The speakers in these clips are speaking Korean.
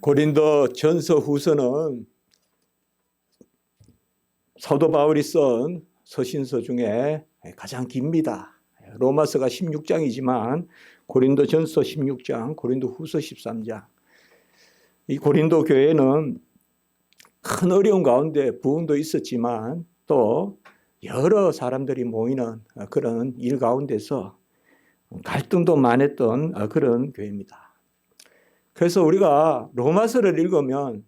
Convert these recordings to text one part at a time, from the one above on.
고린도 전서 후서는 사도 바울이 쓴 서신서 중에 가장 깁니다. 로마서가 16장이지만 고린도 전서 16장, 고린도 후서 13장. 이 고린도 교회는 큰 어려움 가운데 부흥도 있었지만 또 여러 사람들이 모이는 그런 일 가운데서 갈등도 많았던 그런 교회입니다. 그래서 우리가 로마서를 읽으면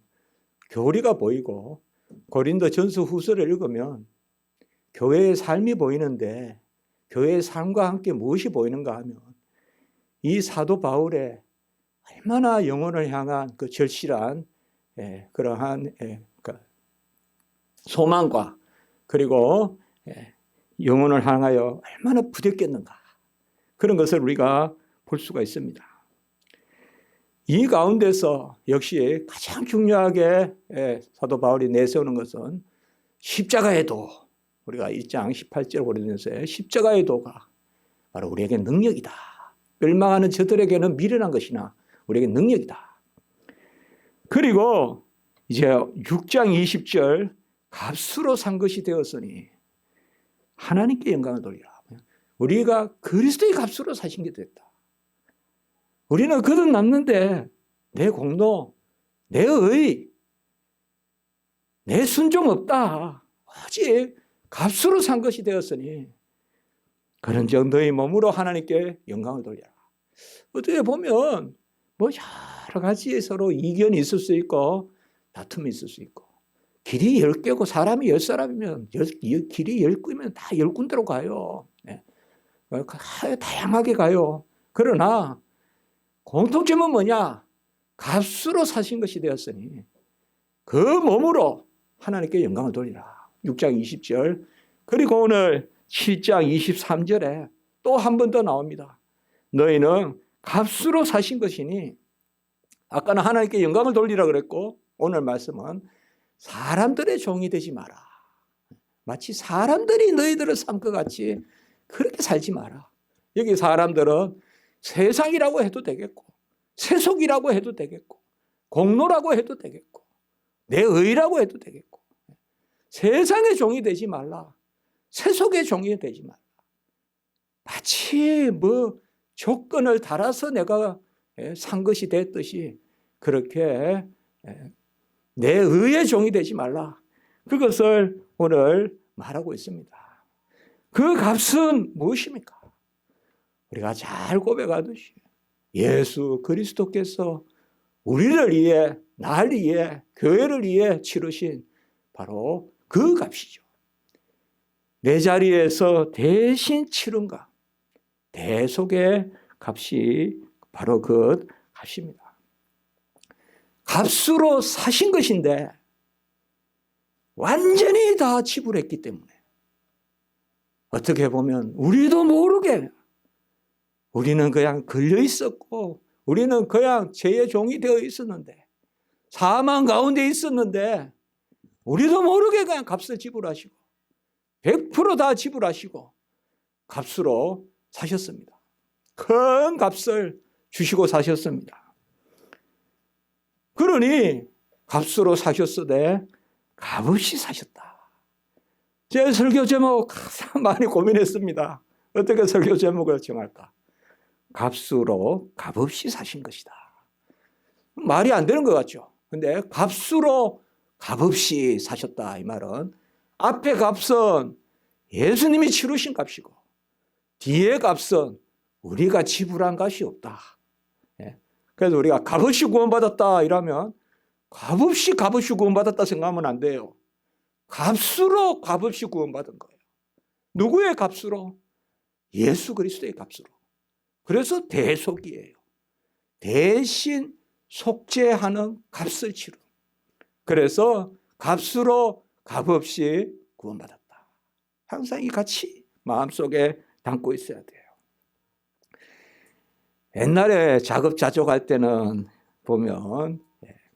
교리가 보이고 고린도 전서 후서를 읽으면 교회의 삶이 보이는데 교회의 삶과 함께 무엇이 보이는가 하면 이 사도 바울의 얼마나 영혼을 향한 그 절실한 그러한 소망과 그리고 영혼을 향하여 얼마나 부대꼈는가 그런 것을 우리가 볼 수가 있습니다. 이 가운데서 역시 가장 중요하게 사도 바울이 내세우는 것은 십자가의 도, 우리가 1장 18절 고린도서의 십자가의 도가 바로 우리에게 능력이다. 멸망하는 저들에게는 미련한 것이나 우리에게 능력이다. 그리고 이제 6장 20절 값으로 산 것이 되었으니 하나님께 영광을 돌리라. 우리가 그리스도의 값으로 사신 게 됐다. 우리는 거듭났는데 내 공로, 내 의, 내 순종 없다. 오직 값으로 산 것이 되었으니 그런즉 너희 몸으로 하나님께 영광을 돌려라. 어떻게 보면 뭐 여러 가지 서로 이견이 있을 수 있고 다툼이 있을 수 있고 길이 10개고 사람이 10사람이면 길이 10개면 다 10군데로 가요. 다양하게 가요. 그러나 공통점은 뭐냐? 값으로 사신 것이 되었으니 그 몸으로 하나님께 영광을 돌리라. 6장 20절 그리고 오늘 7장 23절에 또 한 번 더 나옵니다. 너희는 값으로 사신 것이니 아까는 하나님께 영광을 돌리라 그랬고 오늘 말씀은 사람들의 종이 되지 마라. 마치 사람들이 너희들을 삼 것 같이 그렇게 살지 마라. 여기 사람들은 세상이라고 해도 되겠고 세속이라고 해도 되겠고 공로라고 해도 되겠고 내 의라고 해도 되겠고 세상의 종이 되지 말라. 세속의 종이 되지 말라. 마치 뭐 조건을 달아서 내가 산 것이 됐듯이 그렇게 내 의의 종이 되지 말라. 그것을 오늘 말하고 있습니다. 그 값은 무엇입니까? 우리가 잘 고백하듯이 예수 그리스도께서 우리를 위해, 날 위해, 교회를 위해 치르신 바로 그 값이죠. 내 자리에서 대신 치른 값, 대속의 값이 바로 그 값입니다. 값으로 사신 것인데 완전히 다 지불했기 때문에 어떻게 보면 우리도 모르게 우리는 그냥 걸려 있었고 우리는 그냥 죄의 종이 되어 있었는데 사망 가운데 있었는데 우리도 모르게 그냥 값을 지불하시고 100% 지불하시고 값으로 사셨습니다. 큰 값을 주시고 사셨습니다. 그러니 값으로 사셨으되 값없이 사셨다. 제 설교 제목 가장 많이 고민했습니다. 어떻게 설교 제목을 정할까? 값으로 값없이 사신 것이다. 말이 안 되는 것 같죠. 근데 값으로 값없이 사셨다. 이 말은 앞에 값은 예수님이 치르신 값이고 뒤에 값은 우리가 지불한 값이 없다. 그래서 우리가 값없이 구원받았다 이러면 값없이 구원받았다 생각하면 안 돼요. 값으로 값없이 구원받은 거예요. 누구의 값으로? 예수 그리스도의 값으로. 그래서 대속이에요. 대신 속죄하는 값을 치르. 그래서 값으로 값없이 구원받았다. 항상 이 가치 마음속에 담고 있어야 돼요. 옛날에 자급자족할 때는 보면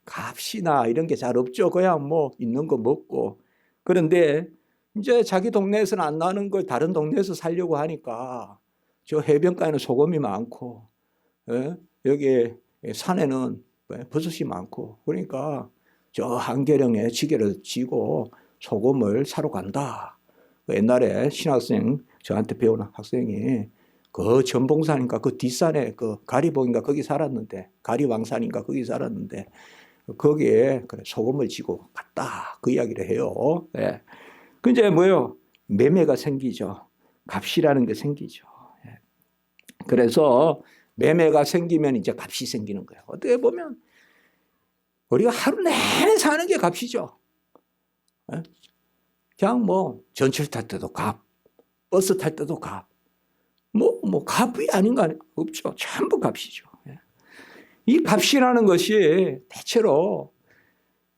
값이나 이런 게 잘 없죠. 그냥 뭐 있는 거 먹고. 그런데 이제 자기 동네에서는 안 나는 걸 다른 동네에서 살려고 하니까 저 해변가에는 소금이 많고 여기 산에는 버섯이 많고 그러니까 저 한계령에 지게를 지고 소금을 사러 간다. 옛날에 신학생 저한테 배우는 학생이 그 전봉산인가 그 뒷산에 그 가리봉인가 거기 살았는데 가리왕산인가 거기 살았는데 거기에 그래 소금을 지고 갔다 그 이야기를 해요. 예. 그 이제 뭐요? 매매가 생기죠. 값이라는 게 생기죠. 예. 그래서 매매가 생기면 이제 값이 생기는 거예요. 어떻게 보면 우리가 하루 내내 사는 게 값이죠. 예. 그냥 뭐 전철 탈 때도 값, 버스 탈 때도 값, 뭐 값이 아닌 거 없죠. 전부 값이죠. 예. 이 값이라는 것이 대체로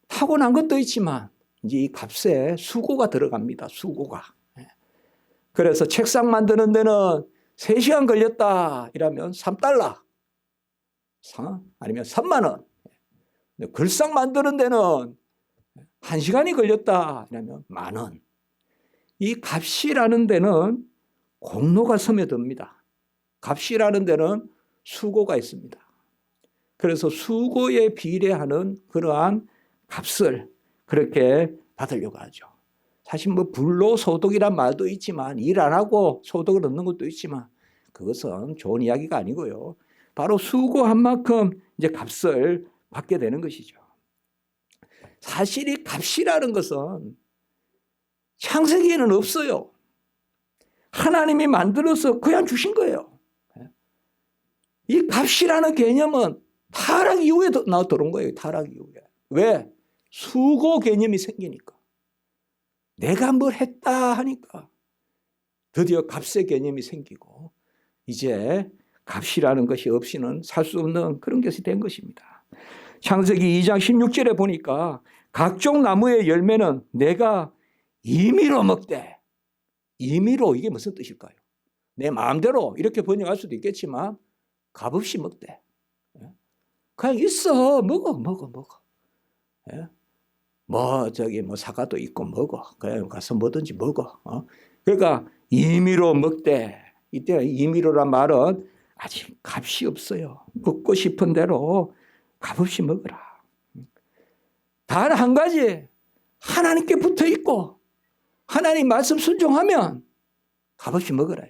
타고난 것도 있지만 이제 이 값에 수고가 들어갑니다. 수고가. 예. 그래서 책상 만드는 데는 3시간 걸렸다 이러면 3달러 아니면 3만 원. 글상 만드는 데는 1시간이 걸렸다 이러면 10,000원. 이 값이라는 데는 공로가 스며듭니다. 값이라는 데는 수고가 있습니다. 그래서 수고에 비례하는 그러한 값을 그렇게 받으려고 하죠. 사실 뭐 불로소득이란 말도 있지만 일 안 하고 소득을 얻는 것도 있지만 그것은 좋은 이야기가 아니고요. 바로 수고한 만큼 이제 값을 받게 되는 것이죠. 사실 이 값이라는 것은 창세기에는 없어요. 하나님이 만들어서 그냥 주신 거예요. 이 값이라는 개념은 타락 이후에 들어온 거예요. 타락 이후에. 왜? 수고 개념이 생기니까. 내가 뭘 했다 하니까 드디어 값의 개념이 생기고 이제 값이라는 것이 없이는 살 수 없는 그런 것이 된 것입니다. 창세기 2장 16절에 보니까 각종 나무의 열매는 내가 임의로 먹되, 임의로 이게 무슨 뜻일까요? 내 마음대로 이렇게 번역할 수도 있겠지만 값없이 먹되. 그냥 있어. 먹어. 뭐 사과도 있고 먹어. 그냥 가서 뭐든지 먹어. 그러니까 임의로 먹되. 이때 임의로란 말은 아직 값이 없어요. 먹고 싶은 대로 값없이 먹으라. 단 한 가지 하나님께 붙어 있고 하나님 말씀 순종하면 값없이 먹으라.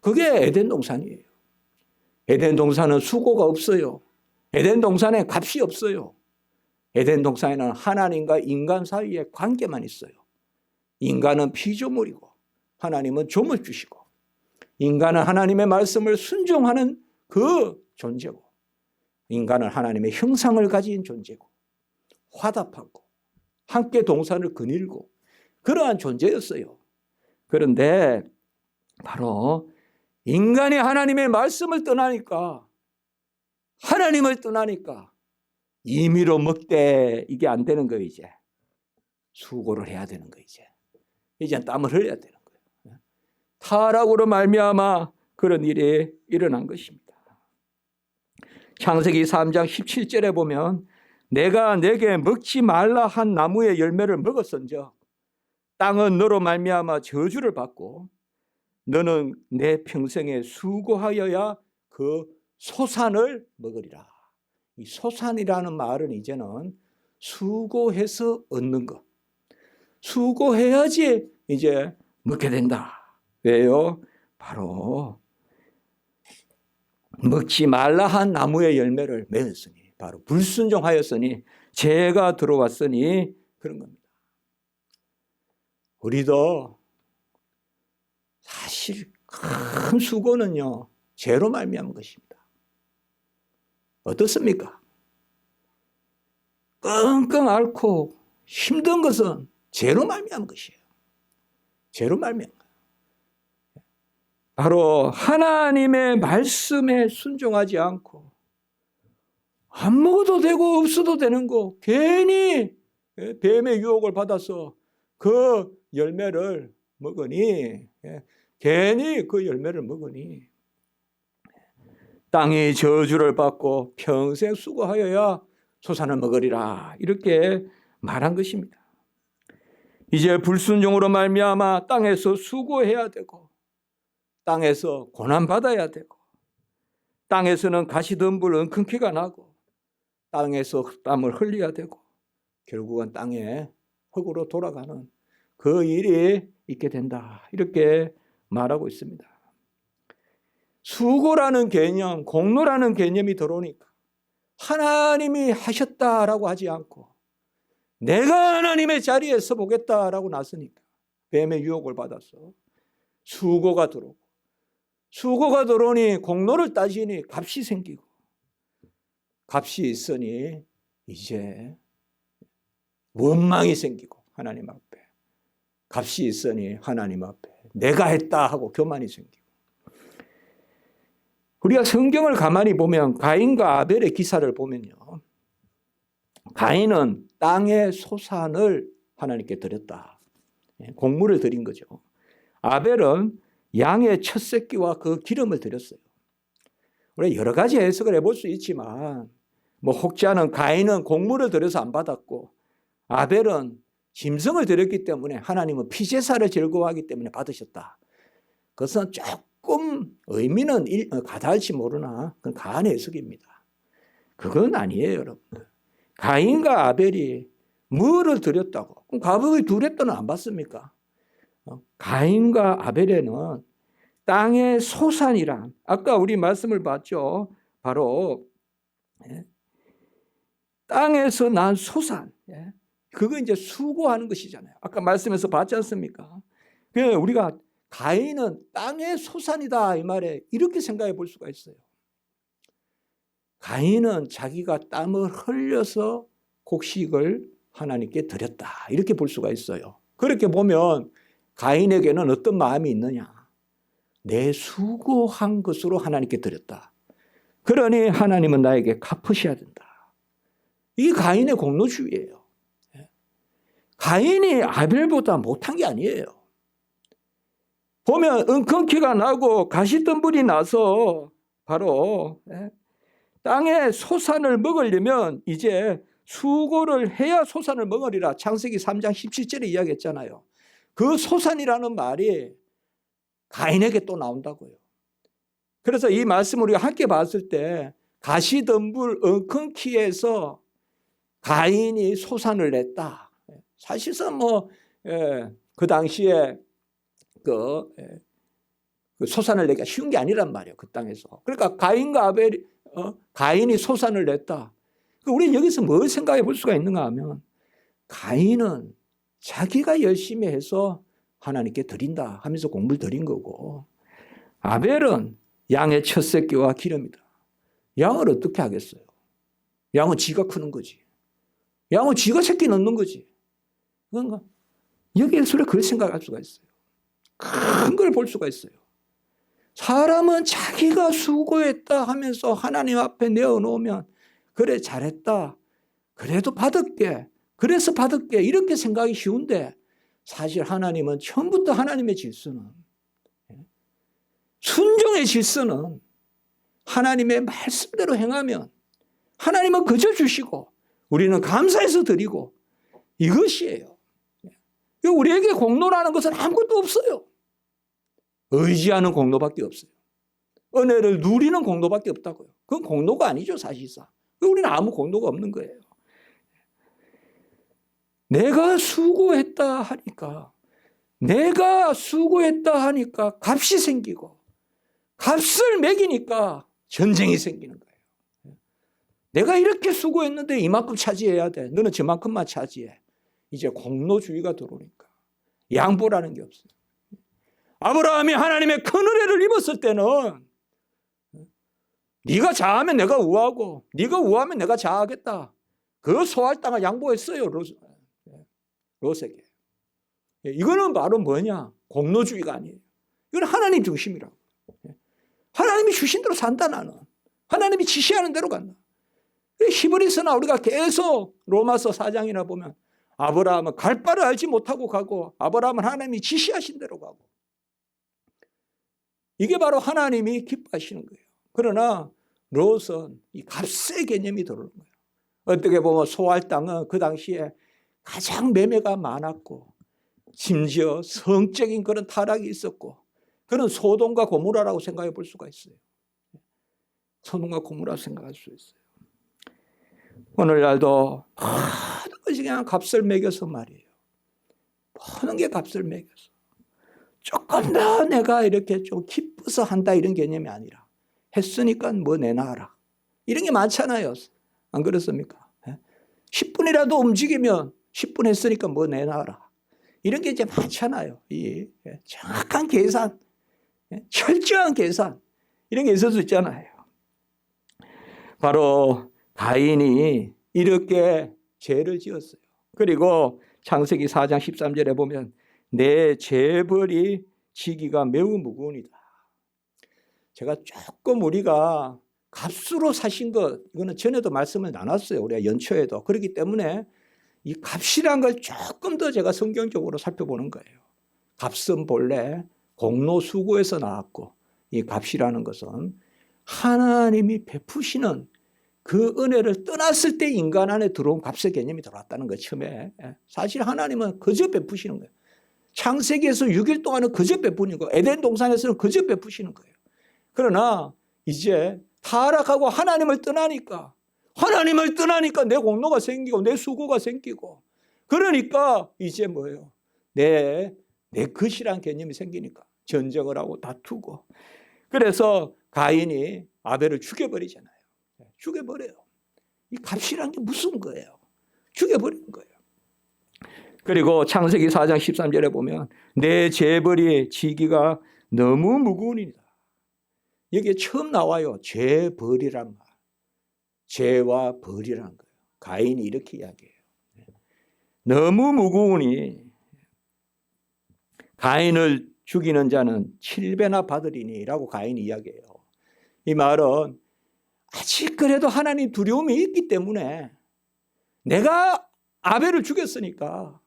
그게 에덴 동산이에요. 에덴 동산은 수고가 없어요. 에덴 동산에 값이 없어요. 에덴 동산에는 하나님과 인간 사이에 관계만 있어요. 인간은 피조물이고 하나님은 조물 주시고 인간은 하나님의 말씀을 순종하는 그 존재고 인간은 하나님의 형상을 가진 존재고 화답하고 함께 동산을 거닐고 그러한 존재였어요. 그런데 바로 인간이 하나님의 말씀을 떠나니까 하나님을 떠나니까 임의로 먹되 이게 안 되는 거예요. 이제 수고를 해야 되는 거예요. 이제 땀을 흘려야 되는 거예요. 타락으로 말미암아 그런 일이 일어난 것입니다. 창세기 3장 17절에 보면 내가 내게 먹지 말라 한 나무의 열매를 먹었은즉 땅은 너로 말미암아 저주를 받고 너는 내 평생에 수고하여야 그 소산을 먹으리라. 이 소산이라는 말은 이제는 수고해서 얻는 것. 수고해야지 이제 먹게 된다. 왜요? 바로 먹지 말라 한 나무의 열매를 맺었으니 바로 불순종하였으니 죄가 들어왔으니 그런 겁니다. 우리도 사실 큰 수고는요 죄로 말미암은 것입니다. 어떻습니까? 끙끙 앓고 힘든 것은 죄로 말미암은 것이에요. 죄로 말미암은 거예요. 바로 하나님의 말씀에 순종하지 않고 안 먹어도 되고 없어도 되는 거 괜히 뱀의 유혹을 받아서 그 열매를 먹으니 괜히 그 열매를 먹으니 땅이 저주를 받고 평생 수고하여야 소산을 먹으리라 이렇게 말한 것입니다. 이제 불순종으로 말미암아 땅에서 수고해야 되고 땅에서 고난받아야 되고 땅에서는 가시덤불 엉겅퀴가 나고 땅에서 땀을 흘려야 되고 결국은 땅에 흙으로 돌아가는 그 일이 있게 된다. 이렇게 말하고 있습니다. 수고라는 개념, 공로라는 개념이 들어오니까 하나님이 하셨다라고 하지 않고 내가 하나님의 자리에 서보겠다라고 나서니까 뱀의 유혹을 받아서 수고가 들어오고 수고가 들어오니 공로를 따지니 값이 생기고 값이 있으니 이제 원망이 생기고 하나님 앞에 값이 있으니 하나님 앞에 내가 했다 하고 교만이 생기고 우리가 성경을 가만히 보면 가인과 아벨의 기사를 보면요. 가인은 땅의 소산을 하나님께 드렸다. 곡물을 드린 거죠. 아벨은 양의 첫 새끼와 그 기름을 드렸어요. 우리가 여러 가지 해석을 해볼 수 있지만 혹자는 가인은 곡물을 드려서 안 받았고 아벨은 짐승을 드렸기 때문에 하나님은 피제사를 즐거워하기 때문에 받으셨다. 그것은 조금 의미는 가다할지 모르나 그건 가한 해석입니다. 그건 아니에요, 여러분들. 가인과 아벨이 뭐를 드렸다고? 그럼 가복의 두 랩도는 안 받습니까? 가인과 아벨에는 땅의 소산이란 아까 우리 말씀을 봤죠. 바로 땅에서 난 소산. 그거 이제 수고하는 것이잖아요. 아까 말씀에서 봤지 않습니까? 그래서 우리가 가인은 땅의 소산이다 이 말에 이렇게 생각해 볼 수가 있어요. 가인은 자기가 땀을 흘려서 곡식을 하나님께 드렸다 이렇게 볼 수가 있어요. 그렇게 보면 가인에게는 어떤 마음이 있느냐? 내 수고한 것으로 하나님께 드렸다. 그러니 하나님은 나에게 갚으셔야 된다. 이게 가인의 공로주의예요. 가인이 아벨보다 못한 게 아니에요. 보면 엉겅퀴가 나고 가시덤불이 나서 바로 땅의 소산을 먹으려면 이제 수고를 해야 소산을 먹으리라 창세기 3장 17절에 이야기했잖아요. 그 소산이라는 말이 가인에게 또 나온다고요. 그래서 이 말씀을 우리가 함께 봤을 때 가시덤불 엉겅퀴에서 가인이 소산을 냈다. 사실상 그 당시에 그 소산을 내기가 쉬운 게 아니란 말이에요. 그 땅에서. 그러니까 가인과 아벨이 가인이 소산을 냈다. 우리는 여기서 뭘 생각해 볼 수가 있는가 하면 가인은 자기가 열심히 해서 하나님께 드린다 하면서 공물을 드린 거고 아벨은 양의 첫 새끼와 기름이다. 양을 어떻게 하겠어요? 양은 지가 크는 거지. 양은 지가 새끼 넣는 거지. 그런가? 여기에서 그걸 생각할 수가 있어요. 큰 걸 볼 수가 있어요. 사람은 자기가 수고했다 하면서 하나님 앞에 내어놓으면 그래 잘했다. 그래도 받을게. 그래서 받을게. 이렇게 생각이 쉬운데 사실 하나님은 처음부터 하나님의 질서는 순종의 질서는 하나님의 말씀대로 행하면 하나님은 그저 주시고 우리는 감사해서 드리고 이것이에요. 우리에게 공로라는 것은 아무것도 없어요. 의지하는 공로밖에 없어요. 은혜를 누리는 공로밖에 없다고요. 그건 공로가 아니죠 사실상. 우리는 아무 공로가 없는 거예요. 내가 수고했다 하니까 값이 생기고 값을 매기니까 전쟁이 생기는 거예요. 내가 이렇게 수고했는데 이만큼 차지해야 돼. 너는 저만큼만 차지해. 이제 공로주의가 들어오니까 양보라는 게 없어요. 아브라함이 하나님의 큰 은혜를 입었을 때는 네가 자하면 내가 우하고 네가 우하면 내가 자하겠다. 그 소할 땅을 양보했어요. 롯에게. 이거는 바로 뭐냐? 공로주의가 아니에요. 이건 하나님 중심이라고. 하나님이 주신 대로 산다 나는. 하나님이 지시하는 대로 간다. 히브리서나 우리가 계속 로마서 4장이나 보면 아브라함은 갈 바를 알지 못하고 가고 아브라함은 하나님이 지시하신 대로 가고 이게 바로 하나님이 기뻐하시는 거예요. 그러나 롯은 이 값의 개념이 들어오는 거예요. 어떻게 보면 소할 땅은 그 당시에 가장 매매가 많았고 심지어 성적인 그런 타락이 있었고 그런 소돔과 고모라라고 생각해 볼 수가 있어요. 소득과 고무라 생각할 수 있어요. 오늘날도 모든 것이 그냥 값을 매겨서 말이에요. 모든 게 값을 매겨서. 조금 더 내가 이렇게 좀 기뻐서 한다 이런 개념이 아니라 했으니까 뭐 내놔라. 이런 게 많잖아요. 안 그렇습니까? 10분이라도 움직이면 10분 했으니까 뭐 내놔라. 이런 게 이제 많잖아요. 이 정확한 계산, 철저한 계산 이런 게 있을 수 있잖아요. 바로 가인이 이렇게 죄를 지었어요. 그리고 창세기 4장 13절에 보면 내 재벌이 지기가 매우 무거우니다. 제가 조금 우리가 값으로 사신 것 이거는 전에도 말씀을 나눴어요. 우리가 연초에도. 그렇기 때문에 이 값이란 걸 조금 더 제가 성경적으로 살펴보는 거예요. 값은 본래 공로수고에서 나왔고 이 값이라는 것은 하나님이 베푸시는 그 은혜를 떠났을 때 인간 안에 들어온 값의 개념이 들어왔다는 거예요. 처음에. 사실 하나님은 그저 베푸시는 거예요. 창세기에서 6일 동안은 그저 베푸는 거예요. 에덴 동산에서는 그저 베푸시는 거예요. 그러나 이제 타락하고 하나님을 떠나니까 내 공로가 생기고 내 수고가 생기고 그러니까 이제 뭐예요? 내 것이란 개념이 생기니까 전쟁을 하고 다투고 그래서 가인이 아벨을 죽여버리잖아요. 죽여버려요. 이 값이란 게 무슨 거예요? 죽여버리는 거예요. 그리고 창세기 4장 13절에 보면 내 재벌이 지기가 너무 무거우니라. 여기에 처음 나와요. 죄벌이란 말. 죄와 벌이란 거예요. 가인이 이렇게 이야기해요. 너무 무거우니 가인을 죽이는 자는 7배나 받으리니 라고 가인이 이야기해요. 이 말은 아직 그래도 하나님 두려움이 있기 때문에 내가 아벨을 죽였으니까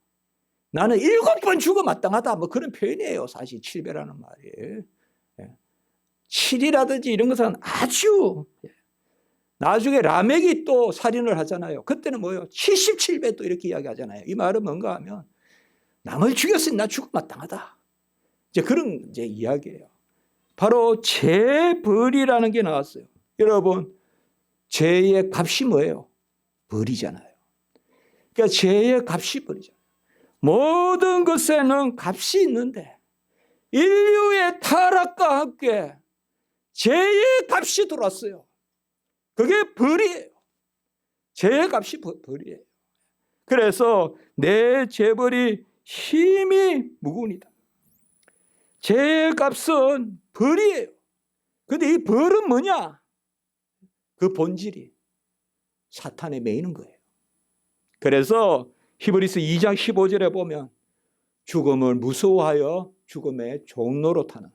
나는 7번 죽어 마땅하다 뭐 그런 표현이에요. 사실 7배라는 말이. 7이라든지 이런 것은 아주 나중에 라멕이 또 살인을 하잖아요. 그때는 뭐예요? 77배 또 이렇게 이야기하잖아요. 이 말은 뭔가 하면 남을 죽였으니 나 죽어 마땅하다. 이제 그런 이제 이야기예요. 바로 죄벌이라는 게 나왔어요. 여러분, 죄의 값이 뭐예요? 벌이잖아요. 그러니까 죄의 값이 벌이잖아요. 모든 것에는 값이 있는데 인류의 타락과 함께 죄의 값이 들어왔어요. 그게 벌이에요. 죄의 값이 벌이에요. 그래서 내 재벌이 힘이 무거우니다. 죄의 값은 벌이에요. 그런데 이 벌은 뭐냐? 그 본질이 사탄에 매이는 거예요. 그래서 히브리서 2장 15절에 보면 죽음을 무서워하여 죽음의 종로로 타는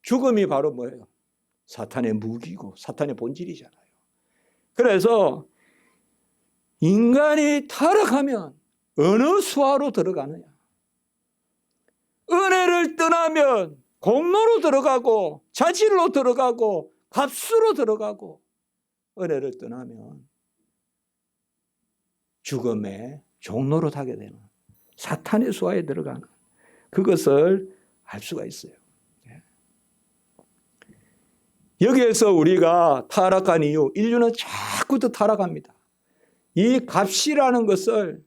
죽음이 바로 뭐예요? 사탄의 무기고 사탄의 본질이잖아요. 그래서 인간이 타락하면 어느 수하로 들어가느냐? 은혜를 떠나면 공로로 들어가고 자질로 들어가고 값으로 들어가고 은혜를 떠나면 죽음의 종로로 타게 되는 사탄의 수하에 들어가는 그것을 알 수가 있어요. 여기에서 우리가 타락한 이유, 인류는 자꾸 더 타락합니다. 이 값이라는 것을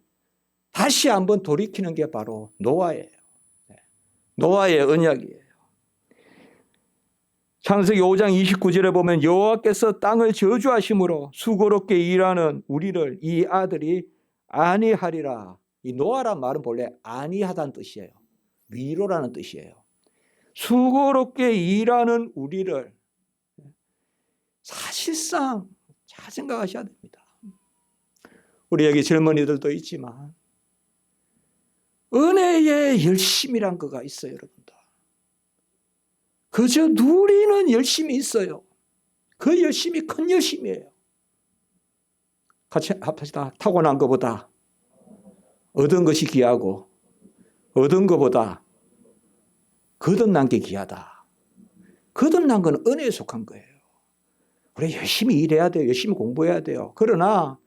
다시 한번 돌이키는 게 바로 노아예요. 노아의 언약이에요. 창세기 5장 29절에 보면 여호와께서 땅을 저주하심으로 수고롭게 일하는 우리를 이 아들이 안위하리라. 이 노아란 말은 본래 안위하다는 뜻이에요. 위로라는 뜻이에요. 수고롭게 일하는 우리를 사실상 잘 생각하셔야 됩니다. 우리 여기 젊은이들도 있지만 은혜의 열심이란 거가 있어요, 여러분들. 그저 누리는 열심이 있어요. 그 열심이 큰 열심이에요. 같이 합시다. 타고난 것보다 얻은 것이 귀하고 얻은 것보다 거듭난 게 귀하다. 거듭난 건 은혜에 속한 거예요. 우리 열심히 일해야 돼요. 열심히 공부해야 돼요. 그러나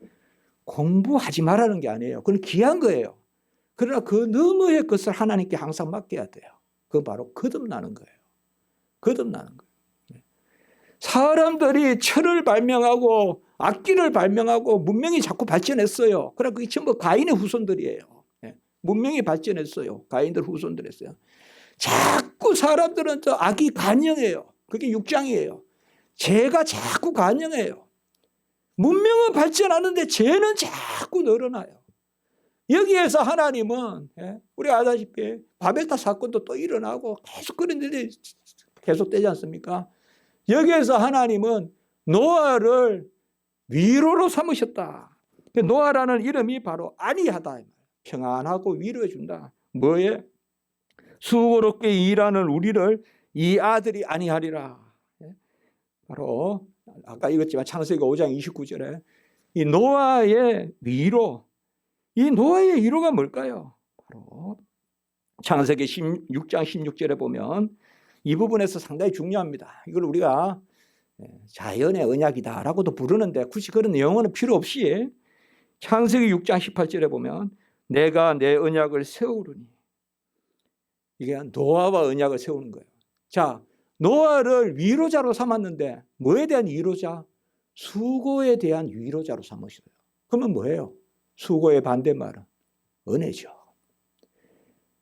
공부하지 말라는 게 아니에요. 그건 귀한 거예요. 그러나 그 너머의 것을 하나님께 항상 맡겨야 돼요. 그건 바로 거듭나는 거예요. 거듭나는 거예요. 사람들이 철을 발명하고 악기를 발명하고 문명이 자꾸 발전했어요. 그러나 그게 전부 가인의 후손들이에요. 문명이 발전했어요. 가인들 후손들 했어요. 자꾸 사람들은 저 악이 관영해요. 그게 육장이에요. 죄가 자꾸 관영해요. 문명은 발전하는데 죄는 자꾸 늘어나요. 여기에서 하나님은 우리 아다시피 바벨탑 사건도 또 일어나고 계속 그런 일이 계속되지 않습니까? 여기에서 하나님은 노아를 위로로 삼으셨다. 노아라는 이름이 바로 안위하다. 평안하고 위로해 준다. 뭐에? 수고롭게 일하는 우리를 이 아들이 안위하리라. 바로 아까 읽었지만 창세기 5장 29절에 이 노아의 위로, 이 노아의 위로가 뭘까요? 바로 창세기 16장 16절에 보면 이 부분에서 상당히 중요합니다. 이걸 우리가 자연의 언약이다라고도 부르는데 굳이 그런 내용은 필요 없이 창세기 6장 18절에 보면 내가 내 언약을 세우르니, 이게 노아와 언약을 세우는 거예요. 자, 노아를 위로자로 삼았는데 뭐에 대한 위로자? 수고에 대한 위로자로 삼으셔요. 그러면 뭐예요? 수고의 반대말은 은혜죠.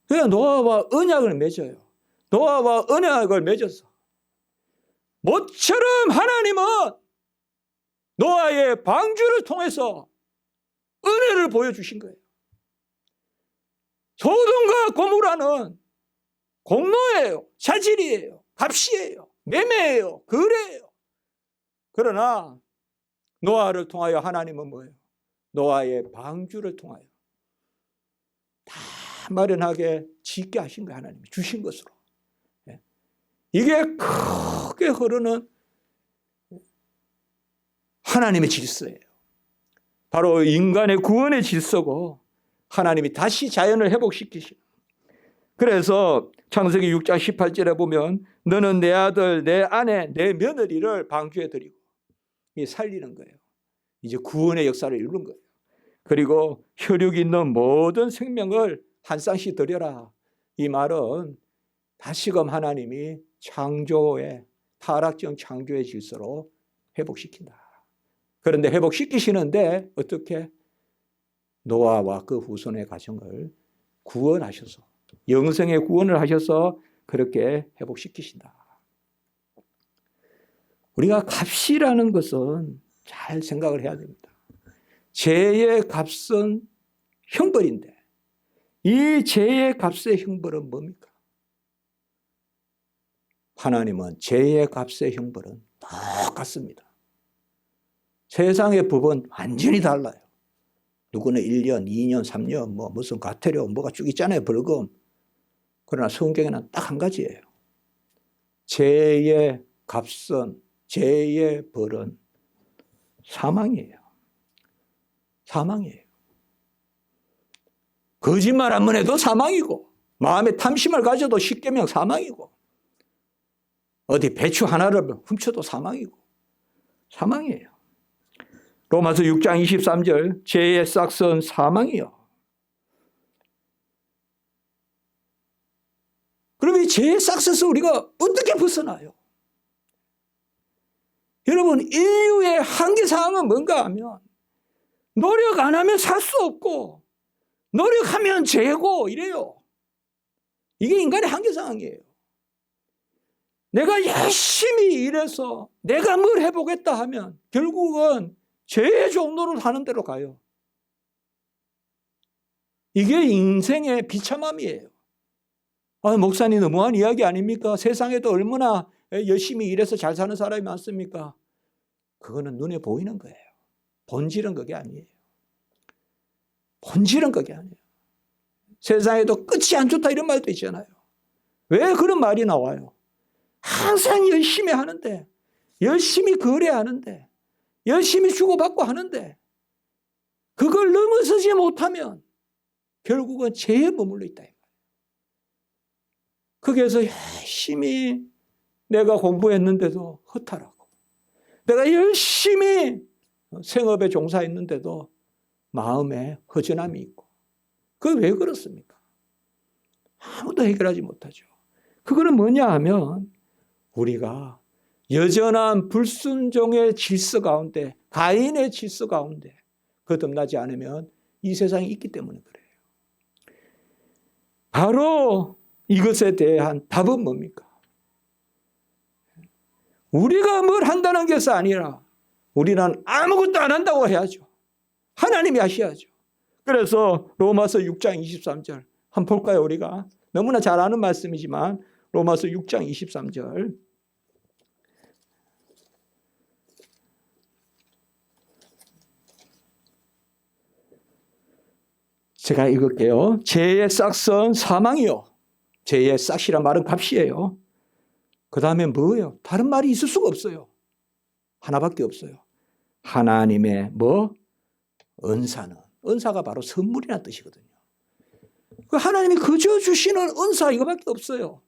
그러니까 노아와 언약을 맺어요. 노아와 언약을 맺어서 모처럼 하나님은 노아의 방주를 통해서 은혜를 보여주신 거예요. 소돔과 고모라는 공로예요. 자질이에요. 값이에요. 매매예요. 거래예요. 그러나 노아를 통하여 하나님은 뭐예요? 노아의 방주를 통하여 다 마련하게 짓게 하신 거예요. 하나님이 주신 것으로. 이게 크게 흐르는 하나님의 질서예요. 바로 인간의 구원의 질서고 하나님이 다시 자연을 회복시키시는. 그래서 창세기 6장 18절에 보면 너는 내 아들, 내 아내, 내 며느리를 방주에 드리고, 이 살리는 거예요. 이제 구원의 역사를 이루는 거예요. 그리고 혈육 있는 모든 생명을 한 쌍씩 드려라. 이 말은 다시금 하나님이 창조의 타락적 창조의 질서로 회복시킨다. 그런데 회복시키시는데 어떻게? 노아와 그 후손의 가정을 구원하셔서 영생의 구원을 하셔서 그렇게 회복시키신다. 우리가 값이라는 것은 잘 생각을 해야 됩니다. 죄의 값은 형벌인데 이 죄의 값의 형벌은 뭡니까? 하나님은 죄의 값의 형벌은 똑같습니다. 세상의 법은 완전히 달라요. 누구는 1년, 2년, 3년, 무슨 과태료, 뭐가 쭉 있잖아요, 벌금. 그러나 성경에는 딱 한 가지예요. 죄의 값은, 죄의 벌은 사망이에요. 사망이에요. 거짓말 한 번 해도 사망이고, 마음에 탐심을 가져도 십계명 사망이고, 어디 배추 하나를 훔쳐도 사망이고, 사망이에요. 로마서 6장 23절 죄의 싹은 사망이요. 그럼 이 죄의 싹에서 우리가 어떻게 벗어나요? 여러분, 인류의 한계사항은 뭔가 하면 노력 안 하면 살 수 없고 노력하면 죄고 이래요. 이게 인간의 한계사항이에요. 내가 열심히 일해서 내가 뭘 해보겠다 하면 결국은 죄의 종로를 하는 대로 가요. 이게 인생의 비참함이에요. 목사님 너무한 이야기 아닙니까? 세상에도 얼마나 열심히 일해서 잘 사는 사람이 많습니까? 그거는 눈에 보이는 거예요. 본질은 그게 아니에요. 본질은 그게 아니에요. 세상에도 끝이 안 좋다 이런 말도 있잖아요. 왜 그런 말이 나와요? 항상 열심히 하는데, 열심히 거래하는데, 열심히 주고받고 하는데 그걸 넘어서지 못하면 결국은 죄에 머물러 있다. 거기에서 열심히 내가 공부했는데도 허탈하고, 내가 열심히 생업에 종사했는데도 마음에 허전함이 있고, 그게 왜 그렇습니까? 아무도 해결하지 못하죠. 그거는 뭐냐 하면 우리가 여전한 불순종의 질서 가운데, 가인의 질서 가운데 거듭나지 않으면 이 세상에 있기 때문에 그래요. 바로 이것에 대한 답은 뭡니까? 우리가 뭘 한다는 것이 아니라 우리는 아무것도 안 한다고 해야죠. 하나님이 하셔야죠. 그래서 로마서 6장 23절 한번 볼까요? 우리가 너무나 잘 아는 말씀이지만 로마서 6장 23절 제가 읽을게요. 죄의 싹은 사망이요. 죄의 싹이란 말은 값이에요. 그 다음에 뭐예요? 다른 말이 있을 수가 없어요. 하나밖에 없어요. 하나님의 은사는. 은사가 바로 선물이라는 뜻이거든요. 하나님이 그저 주시는 은사 이거밖에 없어요.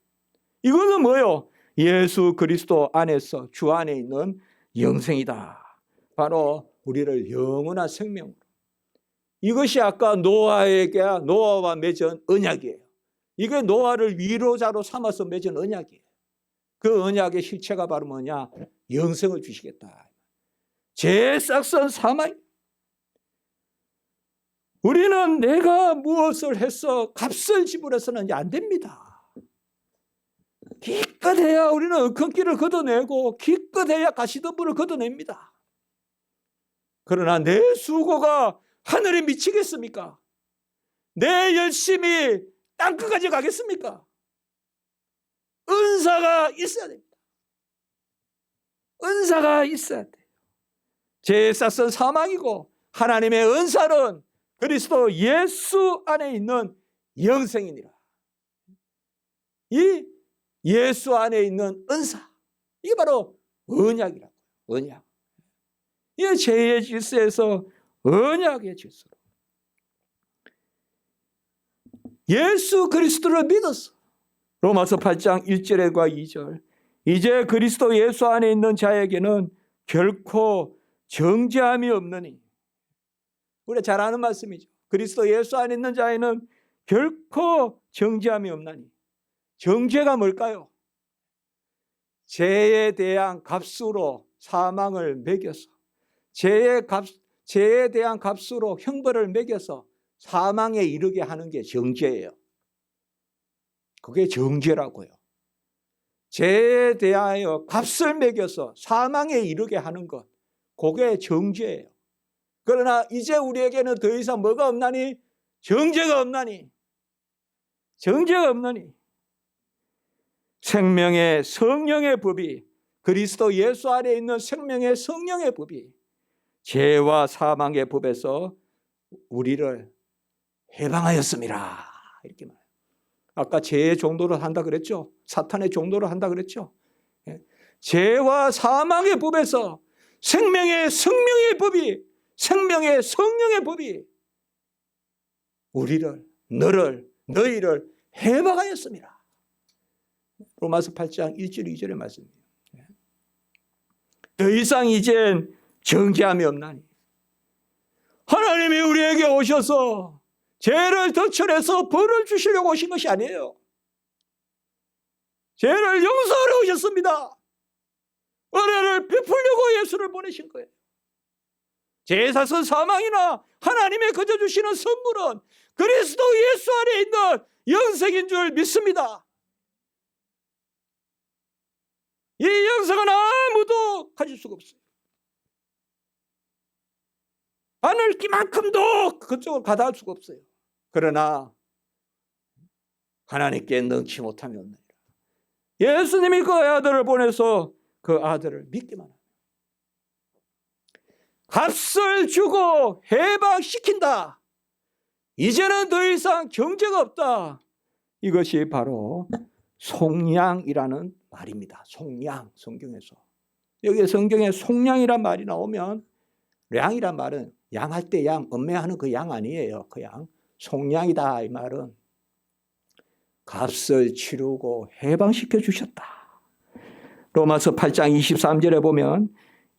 이거는 뭐예요? 예수 그리스도 안에서 주 안에 있는 영생이다. 바로 우리를 영원한 생명으로. 이것이 아까 노아와 맺은 언약이에요. 이게 노아를 위로자로 삼아서 맺은 언약이에요. 그 언약의 실체가 바로 뭐냐? 영생을 주시겠다. 죄의 싹은 사망. 우리는 내가 무엇을 해서 값을 지불해서는 안 됩니다. 기껏해야 우리는 은근기를 걷어내고 기껏해야 가시덤불을 걷어냅니다. 그러나 내 수고가 하늘에 미치겠습니까? 내 열심이 땅끝까지 가겠습니까? 은사가 있어야 됩니다. 은사가 있어야 돼요. 죄의 싹은 사망이고 하나님의 은사는 그리스도 예수 안에 있는 영생이니라. 이 예수 안에 있는 은사, 이게 바로 언약이라고요. 언약. 이 죄의 질서에서 언약의 질서로 예수 그리스도를 믿었어. 로마서 8장 1절과 2절. 이제 그리스도 예수 안에 있는 자에게는 결코 정죄함이 없느니. 우리가 잘 아는 말씀이죠. 그리스도 예수 안에 있는 자에는 결코 정죄함이 없나니. 정죄가 뭘까요? 죄에 대한 값으로 사망을 매겨서 죄에 대한 값으로 형벌을 매겨서 사망에 이르게 하는 게 정죄예요. 그게 정죄라고요. 죄에 대하여 값을 매겨서 사망에 이르게 하는 것, 그게 정죄예요. 그러나 이제 우리에게는 더 이상 뭐가 없나니? 정죄가 없나니. 정죄가 없나니. 생명의 성령의 법이, 그리스도 예수 안에 있는 생명의 성령의 법이 죄와 사망의 법에서 우리를 해방하였습니다. 이렇게 말해요. 아까 죄의 종노릇 한다 그랬죠? 사탄의 종노릇 한다 그랬죠? 죄와 사망의 법에서 생명의 성령의 법이, 생명의 성령의 법이 우리를, 너희를 해방하였습니다. 로마서 8장 1절 2절의 말씀이에요. 더 이상 이젠 정죄함이 없나니. 하나님이 우리에게 오셔서 죄를 덧철해서 벌을 주시려고 오신 것이 아니에요. 죄를 용서하러 오셨습니다. 은혜를 베풀려고 예수를 보내신 거예요. 죄의 삭은 사망이나 하나님의 거저 주시는 선물은 그리스도 예수 안에 있는 영생인 줄 믿습니다. 이 영생은 아무도 가질 수가 없어요. 하늘기만큼도 그쪽을 가다할 수가 없어요. 그러나 하나님께 능치 못하면 없느니라. 예수님이 그 아들을 보내서 그 아들을 믿기만 합니다. 값을 주고 해방시킨다. 이제는 더 이상 정죄가 없다. 이것이 바로 속량이라는 말입니다. 속량, 성경에서. 여기 성경에 속량이란 말이 나오면 양이란 말은 양할 때 양, 음매하는 그 양 아니에요. 그 양. 속량이다 이 말은 값을 치르고 해방시켜 주셨다. 로마서 8장 23절에 보면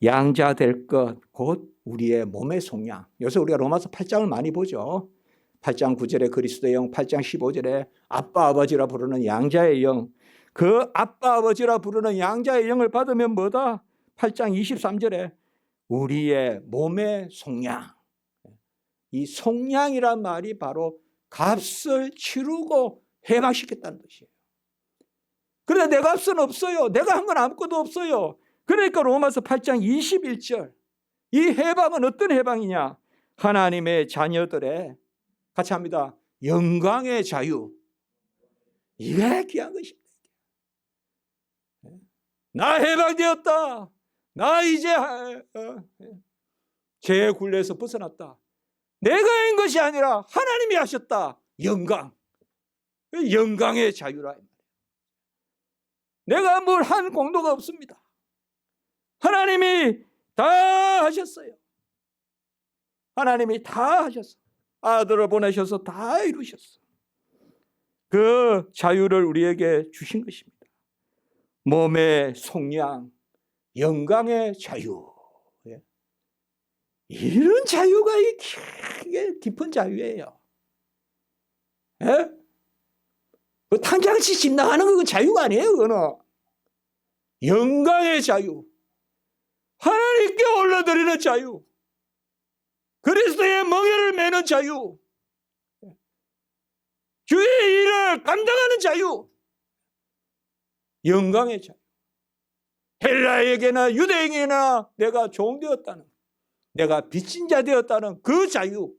양자 될 것 곧 우리의 몸의 속량. 요새 우리가 로마서 8장을 많이 보죠. 8장 9절에 그리스도의 영, 8장 15절에 아빠 아버지라 부르는 양자의 영. 그 아빠 아버지라 부르는 양자의 영을 받으면 뭐다? 8장 23절에 우리의 몸의 속량. 이 속량이란 말이 바로 값을 치르고 해방시켰다는 뜻이에요. 그런데 내 값은 없어요. 내가 한 건 아무것도 없어요. 그러니까 로마서 8장 21절, 이 해방은 어떤 해방이냐? 하나님의 자녀들의, 같이 합니다, 영광의 자유. 이게 귀한 것입니다. 나 해방되었다. 나 이제 죄의 굴레에서 벗어났다. 내가 한 것이 아니라 하나님이 하셨다. 영광. 영광의 자유라. 내가 뭘 한 공로가 없습니다. 하나님이 다 하셨어요. 하나님이 다 하셨어요. 아들을 보내셔서 다 이루셨어요. 그 자유를 우리에게 주신 것입니다. 몸의 속량, 영광의 자유. 이런 자유가 이게 깊은 자유예요. 예? 그 탄장치 집 나가는 건 자유가 아니에요. 그거는 영광의 자유, 하나님께 올려드리는 자유, 그리스도의 멍에를 매는 자유, 주의 일을 감당하는 자유, 영광의 자유. 헬라에게나 유대인에게나 내가 종되었다는, 내가 빚진 자 되었다는 그 자유,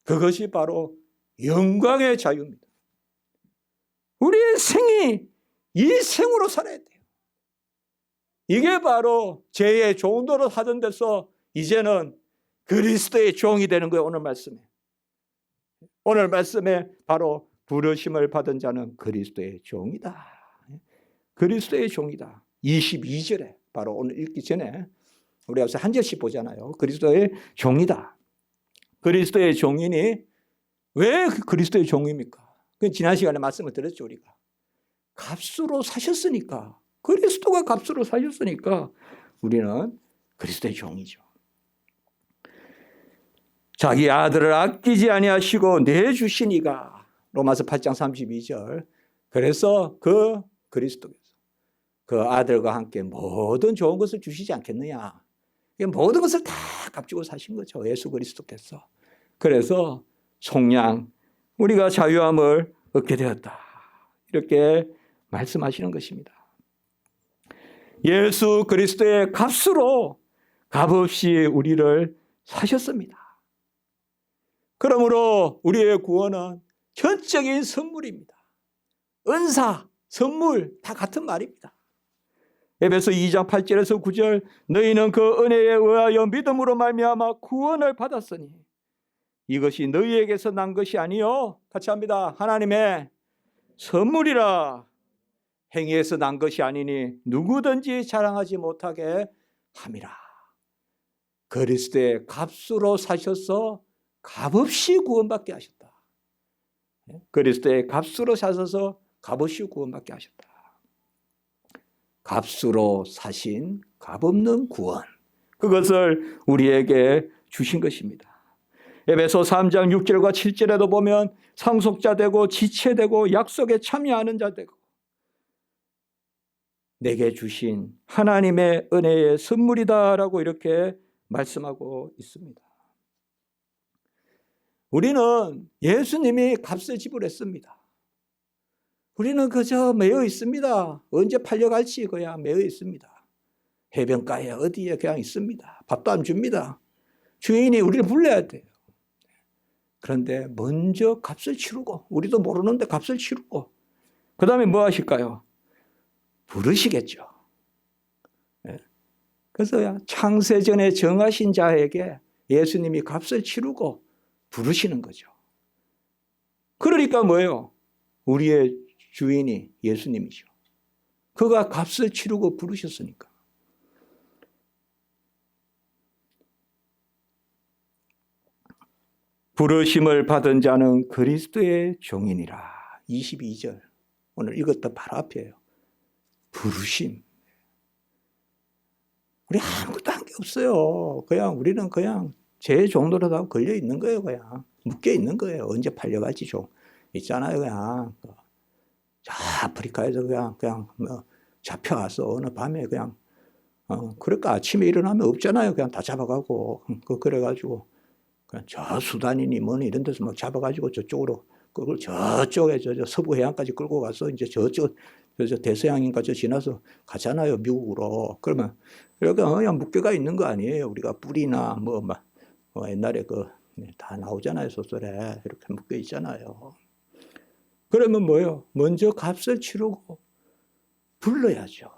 그것이 바로 영광의 자유입니다. 우리의 생이 이 생으로 살아야 돼요. 이게 바로 죄의 종도로 하던 데서 이제는 그리스도의 종이 되는 거예요. 오늘 말씀에. 오늘 말씀에 바로 부르심을 받은 자는 그리스도의 종이다. 그리스도의 종이다. 22절에 바로 오늘 읽기 전에 우리 앞서 한 절씩 보잖아요. 그리스도의 종이다. 그리스도의 종이니 왜 그리스도의 종입니까? 지난 시간에 말씀을 드렸죠. 우리가 값으로 사셨으니까, 그리스도가 값으로 사셨으니까 우리는 그리스도의 종이죠. 자기 아들을 아끼지 아니하시고 내주신 이가, 로마서 8장 32절. 그래서 그 그리스도께서 그 아들과 함께 모든 좋은 것을 주시지 않겠느냐. 모든 것을 다 값주고 사신 거죠. 예수 그리스도께서. 그래서 속량, 우리가 자유함을 얻게 되었다. 이렇게 말씀하시는 것입니다. 예수 그리스도의 값으로 값없이 우리를 사셨습니다. 그러므로 우리의 구원은 전적인 선물입니다. 은사, 선물 다 같은 말입니다. 에베소 2장 8절에서 9절, 너희는 그 은혜에 의하여 믿음으로 말미암아 구원을 받았으니 이것이 너희에게서 난 것이 아니요, 같이 합니다, 하나님의 선물이라. 행위에서 난 것이 아니니 누구든지 자랑하지 못하게 함이라. 그리스도의 값으로 사셔서 값없이 구원받게 하셨다. 그리스도의 값으로 사셔서 값없이 구원받게 하셨다. 값으로 사신 값없는 구원, 그것을 우리에게 주신 것입니다. 에베소 3장 6절과 7절에도 보면 상속자 되고 지체되고 약속에 참여하는 자 되고 내게 주신 하나님의 은혜의 선물이다라고 이렇게 말씀하고 있습니다. 우리는 예수님이 값을 지불했습니다. 우리는 그저 매여 있습니다. 언제 팔려갈지 그냥 매여 있습니다. 해변가에 어디에 그냥 있습니다. 밥도 안 줍니다. 주인이 우리를 불러야 돼요. 그런데 먼저 값을 치르고, 우리도 모르는데 값을 치르고, 그 다음에 뭐 하실까요? 부르시겠죠. 그래서 창세전에 정하신 자에게 예수님이 값을 치르고 부르시는 거죠. 그러니까 뭐예요? 우리의 주인이 예수님이죠. 그가 값을 치르고 부르셨으니까. 부르심을 받은 자는 그리스도의 종이니라. 22절. 오늘 읽었던 바로 앞이에요. 부르심. 우리 아무것도 한 게 없어요. 그냥 우리는 그냥 제 종로로 다 걸려 있는 거예요. 그냥 묶여 있는 거예요. 언제 팔려갈지 종. 있잖아요. 그냥 저 아프리카에서 그냥 뭐 잡혀와서 어느 밤에 그냥 그러니까 아침에 일어나면 없잖아요. 그냥 다 잡아가고 그래가지고 그냥 저 수단이니 뭐니 이런 데서 막 잡아가지고 저쪽으로 그걸 저쪽에 저 서부 해안까지 끌고 가서 이제 저쪽 저 대서양인가 저 지나서 가잖아요. 미국으로. 그러면 여기 그냥 묶여가 있는 거 아니에요. 우리가 뿔이나 뭐 옛날에 다 나오잖아요. 소설에 이렇게 묶여 있잖아요. 그러면 뭐예요? 먼저 값을 치르고 불러야죠.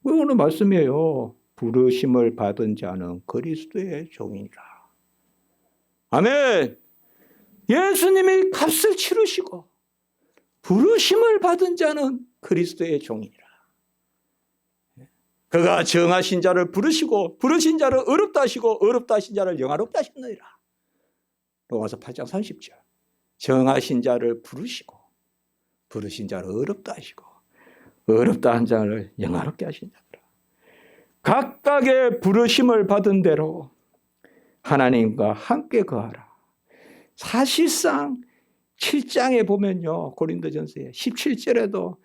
오늘 말씀이에요. 부르심을 받은 자는 그리스도의 종이니라. 아멘. 예수님이 값을 치르시고 부르심을 받은 자는 그리스도의 종이니라. 그가 정하신 자를 부르시고 부르신 자를 어렵다 하시고 어렵다 하신 자를 영화롭다 하셨느니라. 로마서 8장 30절. 정하신 자를 부르시고 부르신 자를 어렵다 하시고 어렵다 한 자를 영화롭게 하신 자라. 각각의 부르심을 받은 대로 하나님과 함께 거하라. 사실상 7장에 보면요. 고린도전서에 17절에도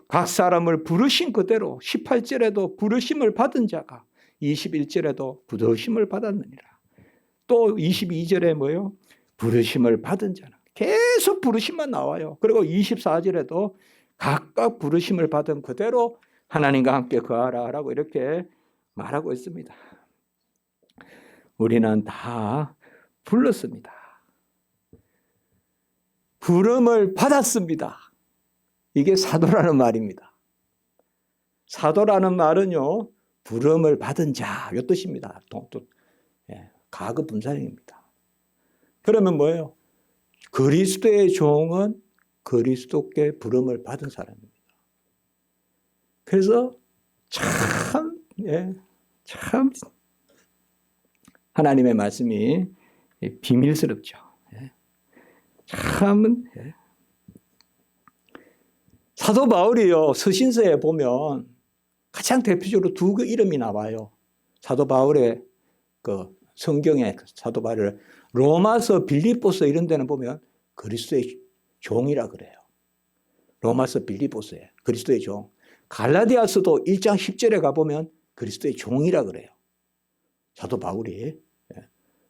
각 사람을 부르신 그대로 18절에도 부르심을 받은 자가 21절에도 부르심을 받았느니라. 또 22절에 뭐예요? 부르심을 받은 자는 계속 부르심만 나와요. 그리고 24절에도 각각 부르심을 받은 그대로 하나님과 함께 거하라 라고 이렇게 말하고 있습니다. 우리는 다 불렀습니다. 부름을 받았습니다. 이게 사도라는 말입니다. 사도라는 말은요, 부름을 받은 자, 이 뜻입니다. 가급 분사형입니다. 그러면 뭐예요? 그리스도의 종은 그리스도께 부름을 받은 사람입니다. 그래서 참 하나님의 말씀이 비밀스럽죠. 사도 바울이요, 서신서에 보면 가장 대표적으로 두 이름이 나와요. 사도 바울의 성경에 사도 바울을 로마서, 빌립보서 이런 데는 보면 그리스도의 종이라 그래요. 로마서, 빌립보서에 그리스도의 종. 갈라디아서도 1장 10절에 가보면 그리스도의 종이라 그래요. 사도 바울이.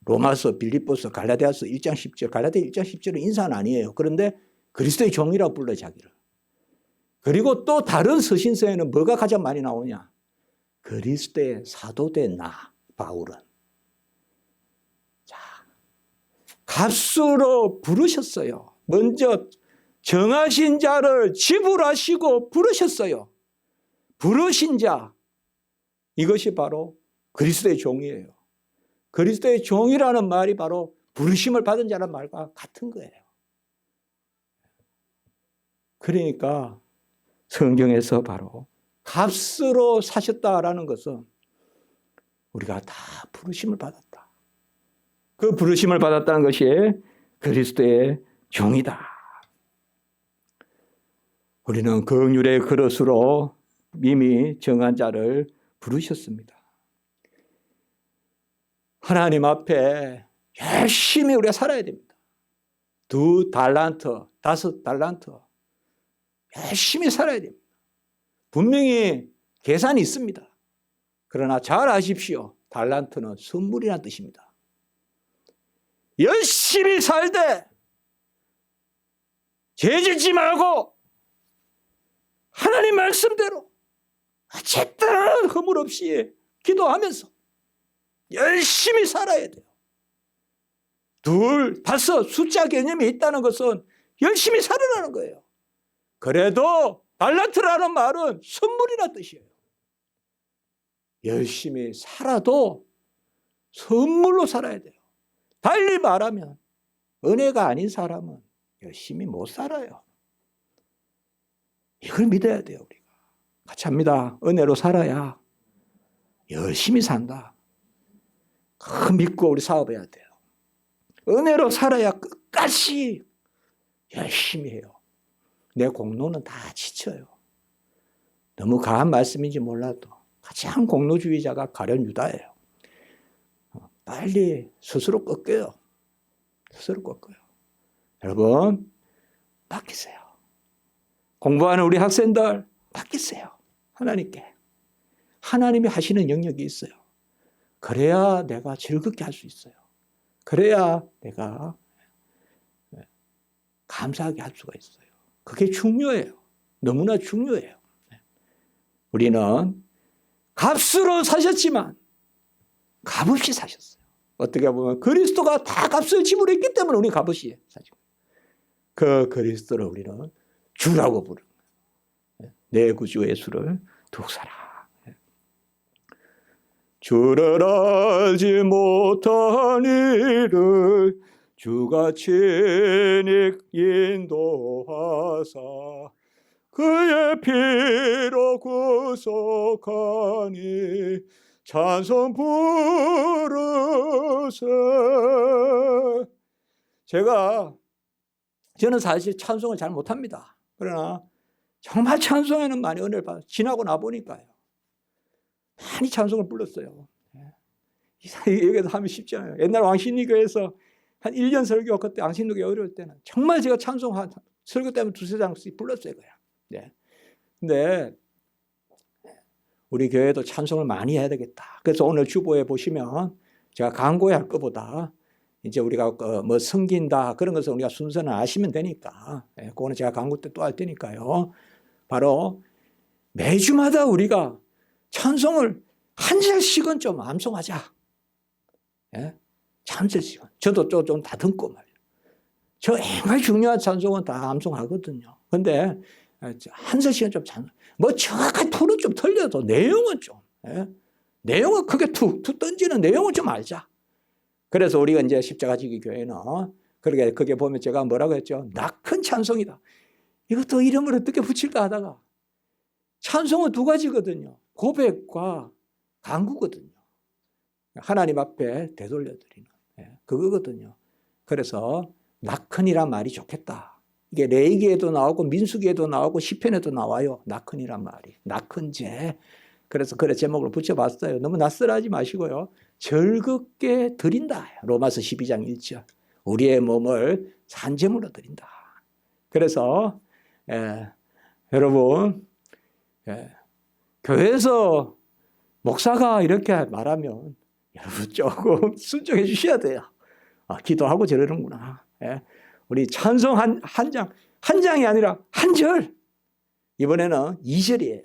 로마서, 빌립보서, 갈라디아서 1장 10절. 갈라디아 1장 10절은 인사는 아니에요. 그런데 그리스도의 종이라고 불러요, 자기를. 그리고 또 다른 서신서에는 뭐가 가장 많이 나오냐? 그리스도의 사도된 나, 바울은. 자, 값으로 부르셨어요. 먼저 정하신 자를 지불하시고 부르셨어요. 부르신 자, 이것이 바로 그리스도의 종이에요. 그리스도의 종이라는 말이 바로 부르심을 받은 자라는 말과 같은 거예요. 그러니까 성경에서 바로 값으로 사셨다라는 것은 우리가 다 부르심을 받았다. 그 부르심을 받았다는 것이 그리스도의 종이다. 우리는 긍휼의 그릇으로 이미 정한 자를 부르셨습니다. 하나님 앞에 열심히 우리가 살아야 됩니다. 2달란트, 5달란트 열심히 살아야 됩니다. 분명히 계산이 있습니다. 그러나 잘 아십시오. 달란트는 선물이라는 뜻입니다. 열심히 살되 죄짓지 말고 하나님 말씀대로 어쨌든 허물 없이 기도하면서 열심히 살아야 돼요. 2, 5 숫자 개념이 있다는 것은 열심히 살으라는 거예요. 그래도 달란트라는 말은 선물이라는 뜻이에요. 열심히 살아도 선물로 살아야 돼요. 달리 말하면 은혜가 아닌 사람은 열심히 못 살아요. 이걸 믿어야 돼요. 우리가 같이 합니다. 은혜로 살아야 열심히 산다. 그 믿고 우리 사업해야 돼요. 은혜로 살아야 끝까지 열심히 해요. 내 공로는 다 지쳐요. 너무 과한 말씀인지 몰라도 가장 공로주의자가 가룟 유다예요. 빨리 스스로 꺾여요. 스스로 꺾어요. 여러분, 맡기세요. 공부하는 우리 학생들 맡기세요. 하나님께. 하나님이 하시는 영역이 있어요. 그래야 내가 즐겁게 할 수 있어요. 그래야 내가 감사하게 할 수가 있어요. 그게 중요해요. 너무나 중요해요. 우리는 값으로 사셨지만 값없이 사셨어요. 어떻게 보면 그리스도가 다 값을 지불했기 때문에 우리 값없이 사죠. 그 그리스도를 우리는 주라고 부르는 거예요. 내 구주 예수를 독사라. 주를 알지 못한 이를 주가 친히 인도하사 그의 피로 구속하니 찬송 부르세. 저는 사실 찬송을 잘 못합니다. 그러나 정말 찬송에는 많이 은혜를 받아 지나고 나보니까요. 많이 찬송을 불렀어요. 여기서 하면 쉽지 않아요. 옛날 왕신리교회에서 한 1년 설교, 그때 왕신리교회 어려울 때는 정말 제가 찬송 설교 때문에 두세 장씩 불렀어요. 그냥. 근데 우리 교회도 찬송을 많이 해야 되겠다. 그래서 오늘 주보에 보시면 제가 강구할 것보다 이제 우리가 뭐 섬긴다 그런 것을 우리가 순서는 아시면 되니까 그거는 제가 강구 때 또 할 테니까요. 바로 매주마다 우리가 찬송을 한 절씩은 좀 암송하자. 한 절씩은. 저도 좀 다듬고 말이에요. 저 정말 중요한 찬송은 다 암송하거든요. 근데 한 절씩은 좀 찬송. 뭐 정확한 툴은 좀 틀려도 내용은 좀. 내용은 크게 툭 던지는 내용은 좀 알자. 그래서 우리가 이제 십자가지기 교회는 그게 보면 제가 뭐라고 했죠? 낙큰 찬송이다. 이것도 이름을 어떻게 붙일까 하다가 찬송은 두 가지거든요. 고백과 간구거든요. 하나님 앞에 되돌려드리는 그거거든요. 그래서 낙큰이란 말이 좋겠다. 이게 레위기에도 나오고 민수기에도 나오고 시편에도 나와요. 낙큰이란 말이. 낙큰제. 그래서 그래 제목을 붙여봤어요. 너무 낯설어하지 마시고요. 즐겁게 드린다. 로마서 12장 1절. 우리의 몸을 산제물로 드린다. 그래서 여러분 교회에서 목사가 이렇게 말하면 여러분 조금 순종해 주셔야 돼요. 기도하고 저러는구나. 우리 찬송 한 장이 아니라 한 절. 이번에는 2절이에요.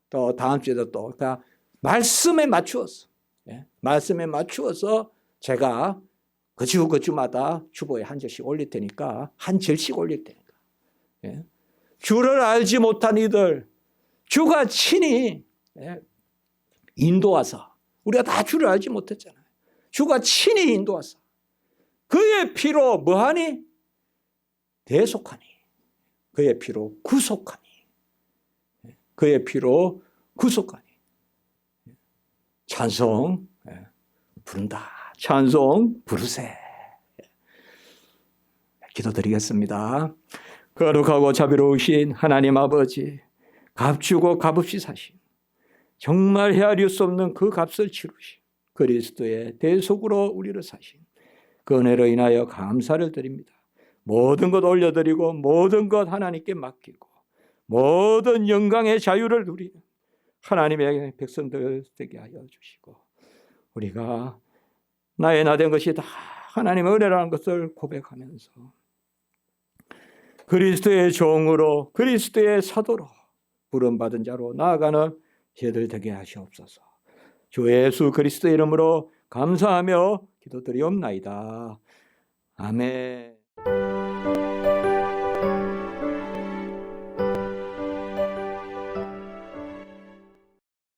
또 다음 주에도 또 그러니까 말씀에 맞추어서 제가 그 주마다 주보에 한 절씩 올릴 테니까 한 절씩 올릴 테니까 주를 알지 못한 이들 주가 친히 인도하사 우리가 다 주를 알지 못했잖아요. 주가 친히 인도하사 그의 피로 뭐하니? 대속하니 그의 피로 구속하니 그의 피로 구속하니 찬송 부른다. 찬송 부르세. 기도드리겠습니다. 거룩하고 자비로우신 하나님 아버지 값주고 값없이 사신 정말 헤아릴 수 없는 그 값을 치르신 그리스도의 대속으로 우리를 사신 그 은혜로 인하여 감사를 드립니다. 모든 것 올려드리고 모든 것 하나님께 맡기고 모든 영광의 자유를 누리는 하나님의 백성들 되게 하여 주시고 우리가 나의 나된 것이 다 하나님의 은혜라는 것을 고백하면서 그리스도의 종으로 그리스도의 사도로 부름받은 자로 나아가는 저희들 되게 하시옵소서. 주 예수 그리스도의 이름으로 감사하며 기도드리옵나이다. 아멘.